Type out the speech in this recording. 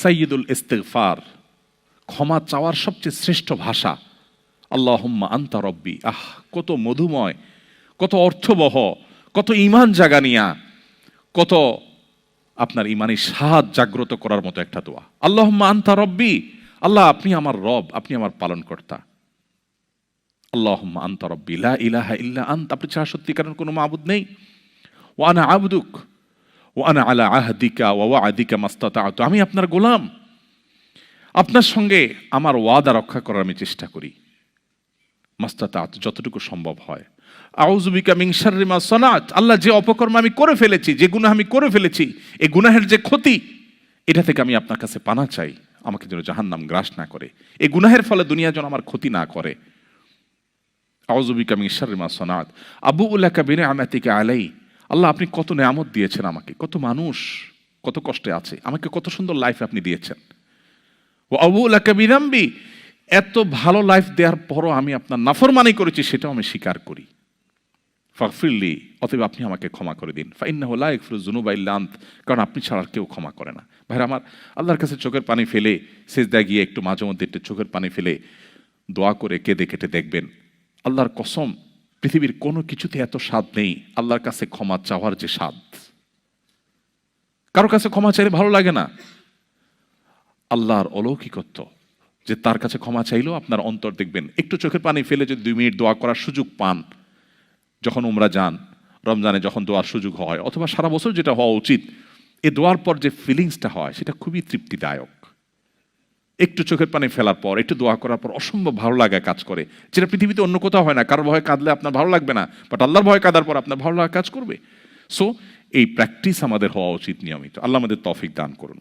সাইয়্যিদুল ইস্তিগফার, ক্ষমা চাওয়ার সবচেয়ে শ্রেষ্ঠ ভাষা আল্লাহুম্মা আনতা রব্বি। কত মধুময়, কত অর্থবহ, কত ঈমান জাগানিয়া, কত আপনার ঈমানি স্বাদ জাগ্রত করার মতো একটা দোয়া। আল্লাহুম্মা আনতা রব্বি, আল্লাহ আপনি আমার রব, আপনি আমার পালনকর্তা। আল্লাহুম্মা আনতা রব্বি লা ইলাহা ইল্লা আনতা, আপনি ছাড়া সত্যিকারের কোনো মাবুদ নেই। ওয়া আনা আবদুক ওয়া আনা আলা আহদিকা ওয়া ওয়া'দিকা মাস্তাতা'তু, আমি আপনার গোলাম, আপনার সঙ্গে আমার ওয়াদা রক্ষা করার আমি চেষ্টা করি, মাস্তাতা'তু, যতটুকু সম্ভব হয়। আউযু বিকা মিন শাররি মা সানাত, আল্লাহ যে অপকর্ম আমি করে ফেলেছি, যে গুনাহ আমি করে ফেলেছি, এই গুনাহের যে ক্ষতি, এটা থেকে আমি আপনার কাছে পানা চাই, আমাকে যেন জাহান্নাম গ্রাস না করে, এই গুনাহের ফলে দুনিয়া যেন আমার ক্ষতি না করে। আউযু বিকা মিন শাররি মা সানাত আবুউ লাকা বিনি'মাতিকা আলাই, আল্লাহ আপনি কত নেয়ামত দিয়েছেন আমাকে, কত মানুষ কত কষ্টে আছে, আমাকে কত সুন্দর লাইফ আপনি দিয়েছেন। ওয়া আবুউ লাকা বিযামবি, এত ভালো লাইফ দেওয়ার পরও আমি আপনার নাফরমানি করেছি, সেটাও আমি স্বীকার করি। ফাগফিরলি, অতএব আপনি আমাকে ক্ষমা করে দিন। ফাইন্নাহু লা ইয়াগফিরুয যুনুবা ইল্লা আনত, কারণ আপনি ছাড়া আর কেউ ক্ষমা করে না। ভাইরা আমার, আল্লাহর কাছে চোখের পানি ফেলে সিজদায় গিয়ে একটু মাঝে মধ্যে একটু চোখের পানি ফেলে দোয়া করে কেঁদে কেটে দেখবেন, আল্লাহর কসম পৃথিবীর কোনো কিছুতে এত স্বাদ নেই আল্লাহর কাছে ক্ষমা চাওয়ার যে স্বাদ। কারো কাছে ক্ষমা চাইলে ভালো লাগে না। আল্লাহর অলৌকিকত্ব যে তার কাছে ক্ষমা চাইলেও আপনার অন্তর দেখবেন, একটু চোখের পানি ফেলে যদি 2 মিনিট দোয়া করার সুযোগ পান, যখন উমরা যান, রমজানে যখন দোয়ার সুযোগ হয়, অথবা সারা বছর যেটা হওয়া উচিত, এই দোয়ার পর যে ফিলিংসটা হয় সেটা খুবই তৃপ্তিদায়ক। একটু চোখের পানি ফেলার পর, একটু দোয়া করার পর অসম্ভব ভালো লাগা কাজ করে, যেটা পৃথিবীতে অন্য কোথাও হয় না। কারোর ভয়ে কাঁদলে আপনার ভালো লাগবে না, বাট আল্লাহর ভয়ে কাঁদার পর আপনার ভালো লাগা কাজ করবে। সো এই প্র্যাকটিস আমাদের হওয়া উচিত নিয়মিত। আল্লাহ আমাদের তৌফিক দান করুন।